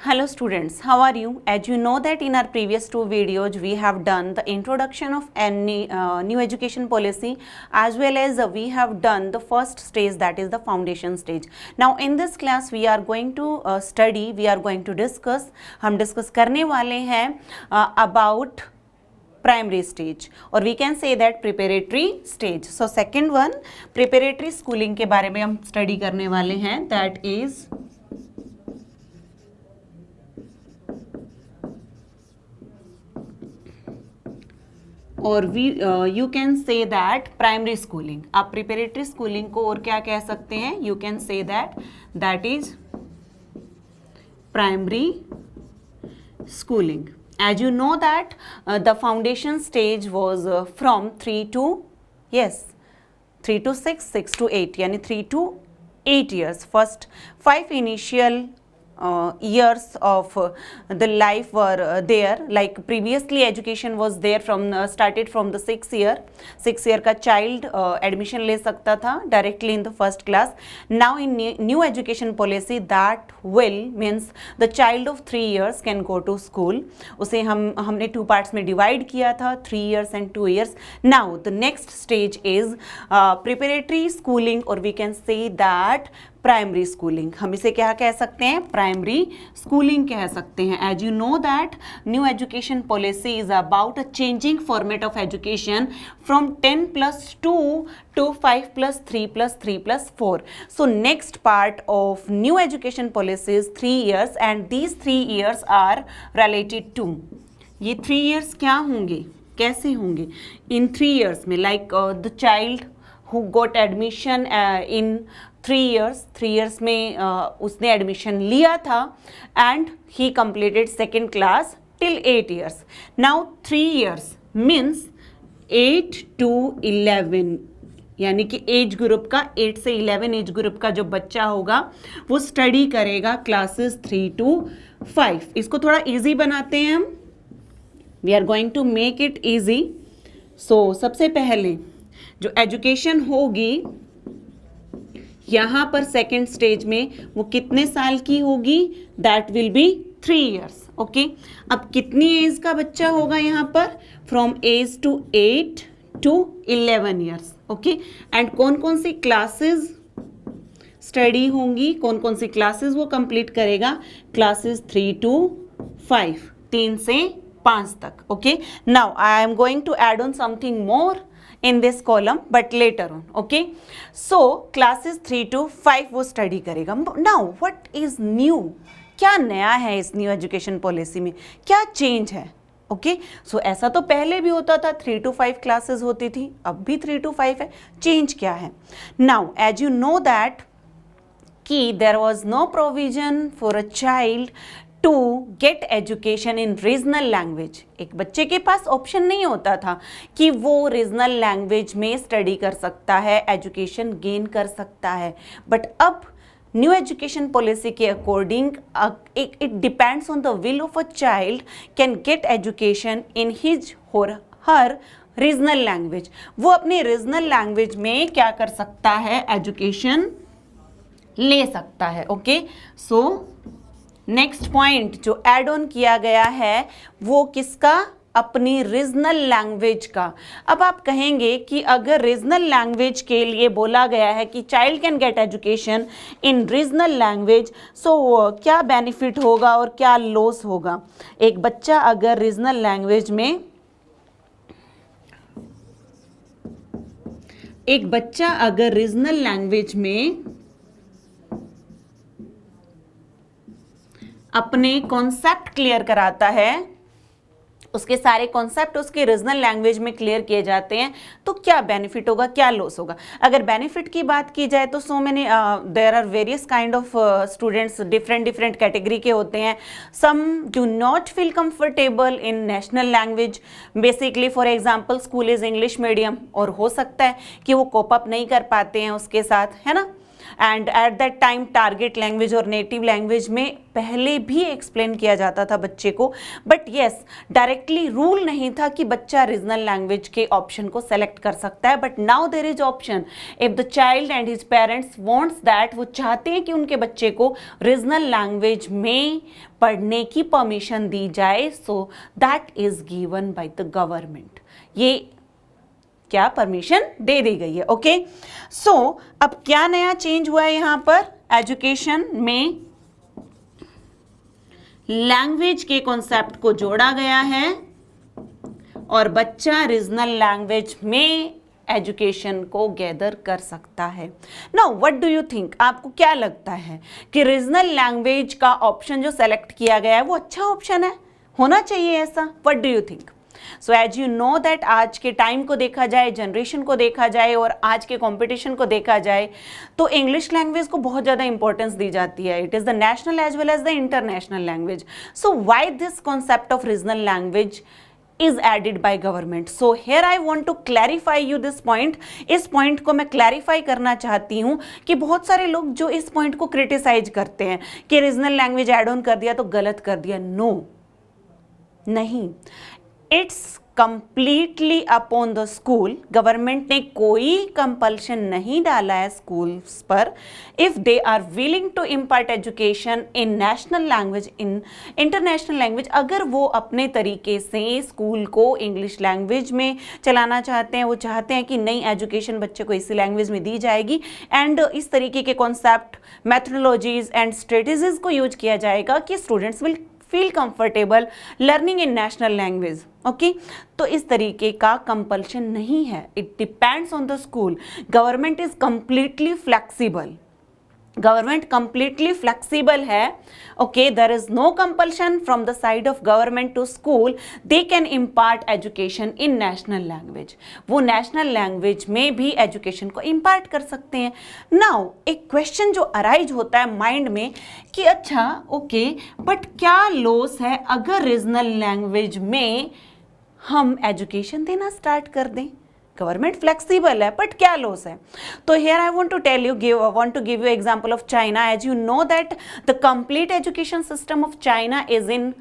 Hello students, how are you? As you know that in our previous two videos we have done the introduction of any new education policy as well as we have done the first stage, that is the foundation stage. Now in this class we are going to we are going to discuss, हम discuss करने वाले हैं about primary stage or we can say that preparatory stage. So second one preparatory schooling के बारे में हम study करने वाले हैं, that is और you can say that primary schooling. आप प्रिपरेटरी स्कूलिंग को और क्या कह सकते हैं? You can say that is primary schooling. As you know that the foundation stage was from 3 to 6, 6 to 8, यानी 3 to 8 years. First 5 initial years of the life were there, like previously education was there from started from the 6 year का child admission ले सकता था directly in the first class. Now in new education policy that will means the child of 3 years can go to school. उसे हमने 2 parts में divide किया था, 3 years and 2 years. Now the next stage is preparatory schooling or we can say that primary schooling. हम इसे क्या कह सकते हैं? प्राइमरी स्कूलिंग कह सकते हैं. As you know that new education policy is about a changing format of education from 10+2 to 5+3+3+4. So next part of new education policy is 3 years and these 3 years are related to, ये 3 years क्या होंगे, कैसे होंगे? इन 3 years में like the child who got admission in 3 years में उसने admission लिया था and he completed second class till 8 years. Now 3 years means 8 to 11, यानी कि एज ग्रुप का 8 से 11 एज ग्रुप का जो बच्चा होगा वो स्टडी करेगा क्लासेस 3 to 5. इसको थोड़ा इजी बनाते हैं हम. We are going to make it easy. So सबसे पहले जो एजुकेशन होगी यहाँ पर सेकेंड स्टेज में वो कितने साल की होगी? That will be 3 years. Okay, अब कितनी एज का बच्चा होगा यहाँ पर? From age to 8 to 11 years. Okay, and कौन कौन सी क्लासेस स्टडी होंगी, कौन कौन सी क्लासेस वो कंप्लीट करेगा? क्लासेस 3 to 5, 3 से 5 तक. Okay, now I am going to add on something more in this column but later on. Okay, so classes 3 to 5 वो study करेगा. Now what is new? क्या नया है इस न्यू एजुकेशन पॉलिसी में, क्या चेंज है? ओके, सो ऐसा तो पहले भी होता था, 3 to 5 क्लासेस होती थी, अब भी 3 to 5 है. चेंज क्या है? Now as you know that कि there was no provision for a child to get education in regional language. एक बच्चे के पास ऑप्शन नहीं होता था कि वो रीजनल लैंग्वेज में स्टडी कर सकता है, एजुकेशन गेन कर सकता है. बट अब न्यू एजुकेशन पॉलिसी के according it depends on the will of a child can get education in his और हर रीजनल लैंग्वेज. वो अपनी रीजनल लैंग्वेज में क्या कर सकता है? एजुकेशन ले सकता है. ओके, सो नेक्स्ट पॉइंट जो एड ऑन किया गया है वो किसका? अपनी रीजनल लैंग्वेज का. अब आप कहेंगे कि अगर रीजनल लैंग्वेज के लिए बोला गया है कि child can get education in regional language, so क्या बेनिफिट होगा और क्या लॉस होगा? एक बच्चा अगर रीजनल लैंग्वेज में अपने कॉन्सेप्ट क्लियर कराता है, उसके सारे कॉन्सेप्ट उसके रीजनल लैंग्वेज में क्लियर किए जाते हैं, तो क्या बेनिफिट होगा, क्या लॉस होगा? अगर बेनिफिट की बात की जाए तो so many there are various kind of students, different category के होते हैं. Some do not feel comfortable in national language. Basically for example school is English medium और हो सकता है कि वो कोप अप नहीं कर पाते हैं उसके साथ, है ना. And at that time target language और नेटिव लैंग्वेज में पहले भी एक्सप्लेन किया जाता था बच्चे को, बट येस डायरेक्टली रूल नहीं था कि बच्चा रीजनल लैंग्वेज के ऑप्शन को सेलेक्ट कर सकता है, but now there is option if the child and his parents wants that, वो चाहते हैं कि उनके बच्चे को रीजनल लैंग्वेज में पढ़ने की परमिशन दी जाए, so that is given by the government. ये क्या परमिशन दे दी गई है। ओके सो अब क्या नया चेंज हुआ है यहां पर, एजुकेशन में लैंग्वेज के कॉन्सेप्ट को जोड़ा गया है और बच्चा रीजनल लैंग्वेज में एजुकेशन को गैदर कर सकता है। Now what do you think, आपको क्या लगता है कि रीजनल लैंग्वेज का ऑप्शन जो सेलेक्ट किया गया है वो अच्छा ऑप्शन है, होना चाहिए ऐसा? What do you think? So as you know that आज के टाइम को देखा जाए, जनरेशन को देखा जाए और आज के कंपटीशन को देखा जाए तो इंग्लिश लैंग्वेज को बहुत ज़्यादा इंपॉर्टेंस दी जाती है। It is the national as well as the international language. So why this concept of regional language is added by government? So here I want to clarify you this point. इस point को मैं clarify करना चाहती हूँ कि बहुत सारे लोग जो इस पॉइंट को क्रिटिसाइज करते हैं कि रीजनल लैंग्वेज एड ऑन कर दिया तो गलत कर दिया। नो, नहीं, it's completely upon the school. Government ने कोई कंपल्शन नहीं डाला है स्कूल्स पर। If they are willing to impart education in national language, in international language, अगर वो अपने तरीके से स्कूल को इंग्लिश लैंग्वेज में चलाना चाहते हैं, वो चाहते हैं कि नई एजुकेशन बच्चे को इसी लैंग्वेज में दी जाएगी एंड इस तरीके के कॉन्सेप्ट, मैथोडोलॉजीज एंड स्ट्रेटेजीज को यूज किया जाएगा कि students will feel comfortable learning in national language. Okay, तो इस तरीके का कंपल्शन नहीं है, it depends on the school. Government is completely flexible, government completely flexible है। Okay, there is no compulsion from the side of government to school, they can impart education in national language. वो national language में भी education को impart कर सकते हैं। Now एक question जो अराइज होता है माइंड में कि अच्छा ओके, बट क्या लॉस है अगर रीजनल लैंग्वेज में हम एजुकेशन देना स्टार्ट कर दें? गवर्नमेंट फ्लेक्सिबल है, बट क्या लॉस है? तो here I want to tell you, want to give you example of China. As you know that the complete education system of China is in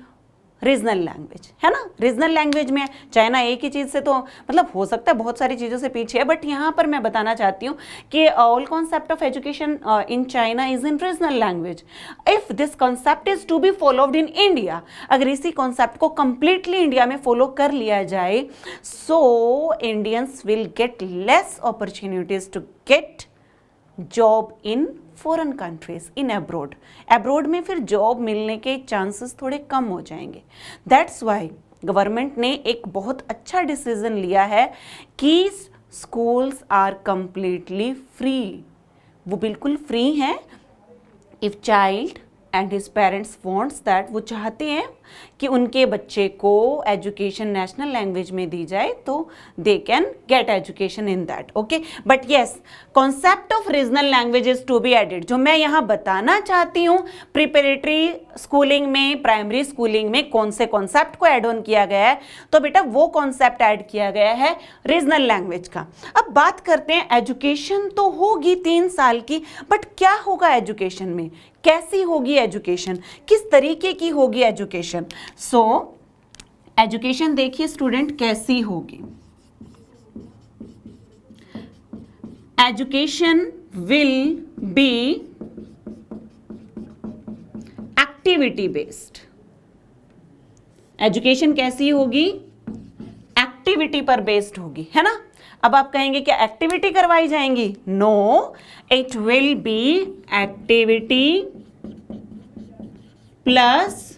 regional language, है ना? Regional language में China एक ही चीज़ से तो मतलब हो सकता है बहुत सारी चीज़ों से पीछे है, बट यहाँ पर मैं बताना चाहती हूँ कि all concept of education in China is in regional language. If this concept is to be followed in India, अगर इसी कॉन्सेप्ट को कंप्लीटली इंडिया में फॉलो कर लिया जाए, so Indians will get less opportunities to get job in foreign countries, in abroad. Abroad में फिर job मिलने के चांसेस थोड़े कम हो जाएंगे। दैट्स वाई गवर्नमेंट ने एक बहुत अच्छा डिसीजन लिया है कि स्कूल्स आर कंप्लीटली फ्री, वो बिल्कुल फ्री हैं। If child and his parents wants that, वो चाहते हैं कि उनके बच्चे को एजुकेशन नेशनल लैंग्वेज में दी जाए तो they can get education in that. Okay, but yes concept of regional language is to be added. जो मैं यहाँ बताना चाहती हूँ, प्रिपरेटरी स्कूलिंग में, प्राइमरी स्कूलिंग में कौन से कॉन्सेप्ट को ऐड ऑन किया गया है, तो बेटा वो कॉन्सेप्ट ऐड किया गया है रीजनल लैंग्वेज का। अब बात करते हैं, एजुकेशन तो होगी 3 साल की, बट क्या होगा एजुकेशन में? कैसी होगी एजुकेशन? किस तरीके की होगी एजुकेशन? सो एजुकेशन देखिए स्टूडेंट कैसी होगी। Education will be activity based. Education कैसी होगी? एक्टिविटी पर बेस्ड होगी, है ना? अब आप कहेंगे क्या एक्टिविटी करवाई जाएंगी? No, it will be activity plus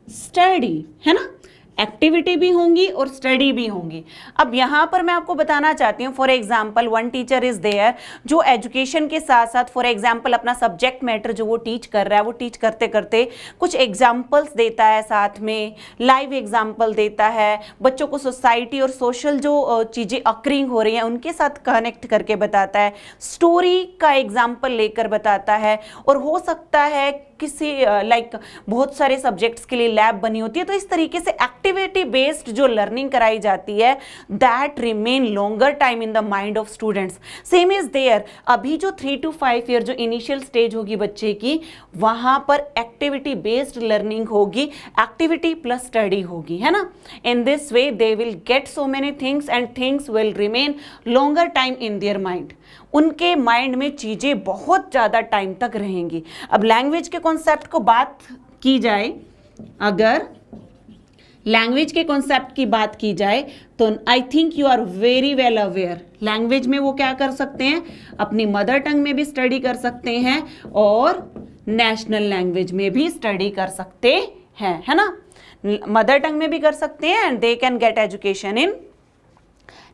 study, है ना? एक्टिविटी भी होंगी और स्टडी भी होंगी। अब यहाँ पर मैं आपको बताना चाहती हूँ, for example one teacher is there जो एजुकेशन के साथ साथ फॉर एग्जाम्पल अपना सब्जेक्ट मैटर जो वो टीच कर रहा है, वो टीच करते करते कुछ एग्जाम्पल्स देता है, साथ में लाइव एग्जाम्पल देता है, बच्चों को सोसाइटी और सोशल जो चीज़ें अक्रिंग हो रही हैं उनके साथ कनेक्ट करके बताता है, स्टोरी का एग्जाम्पल लेकर बताता है, और हो सकता है किसी लाइक बहुत सारे सब्जेक्ट्स के लिए लैब बनी होती है, तो इस तरीके से एक्टिविटी बेस्ड जो लर्निंग कराई जाती है that remain longer time in the mind of students. Same is there, अभी जो 3 to 5 ईयर जो इनिशियल स्टेज होगी बच्चे की, वहां पर एक्टिविटी बेस्ड लर्निंग होगी, एक्टिविटी प्लस स्टडी होगी, है ना। In this way they will get so many things and things will remain longer time in their mind. उनके माइंड में चीजें बहुत ज्यादा टाइम तक रहेंगी। अब लैंग्वेज के कॉन्सेप्ट को बात की जाए, अगर लैंग्वेज के कॉन्सेप्ट की बात की जाए तो I think you are very well aware, language में वो क्या कर सकते हैं, अपनी मदर टंग में भी स्टडी कर सकते हैं और नेशनल लैंग्वेज में भी स्टडी कर सकते हैं, है ना। मदर टंग में भी कर सकते हैं and they can get education in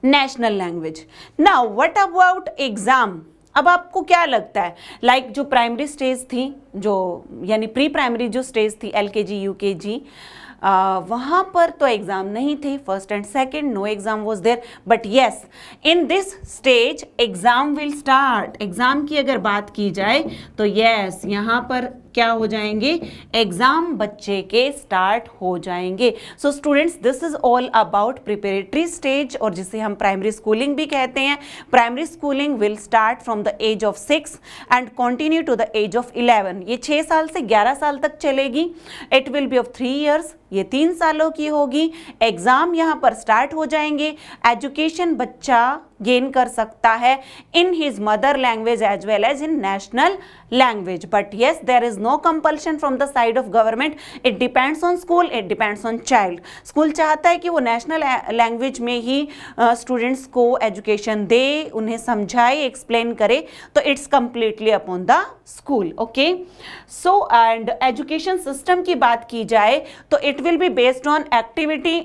national language. Now what about exam? अब आपको क्या लगता है, लाइक जो प्राइमरी स्टेज थी, जो यानी प्री प्राइमरी जो स्टेज थी LKG UKG, वहाँ पर तो एग्ज़ाम नहीं थे, first and second no exam was there, but yes in this stage exam will start. Exam की अगर बात की जाए तो येस यहाँ पर क्या हो जाएंगे, एग्जाम बच्चे के स्टार्ट हो जाएंगे। So students, this is all about preparatory stage, और जिसे हम प्राइमरी स्कूलिंग भी कहते हैं। Primary schooling will start from the age of 6 and continue to the age of 11। ये 6 साल से 11 साल तक चलेगी। It will be of 3 years, ये 3 सालों की होगी। एग्जाम यहाँ पर स्टार्ट हो जाएंगे। एजुकेशन बच्चा गेन कर सकता है in his mother language as well as in national language, but yes there is no compulsion from the side of government. It depends on school, it depends on child. School चाहता है कि वो national language में ही students को education दे, उन्हें समझाए, explain करे, तो it's completely upon the school. Okay, so and education system की बात की जाए तो it will be based on activity.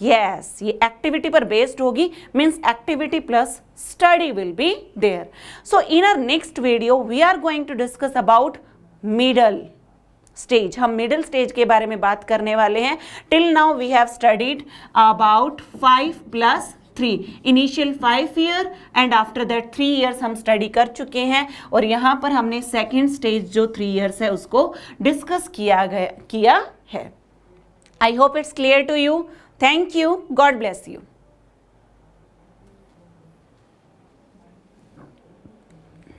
Yes, ये एक्टिविटी पर बेस्ड होगी, means activity plus study will be there. So in our next video we are going to discuss about middle stage. हम middle stage के बारे में बात करने वाले हैं। Till now we have studied about 5+3, initial 5 year and after that 3 years हम study कर चुके हैं, और यहाँ पर हमने सेकेंड स्टेज जो 3 ईयर्स है उसको डिस्कस किया है। I hope it's clear to you. Thank you. God bless you.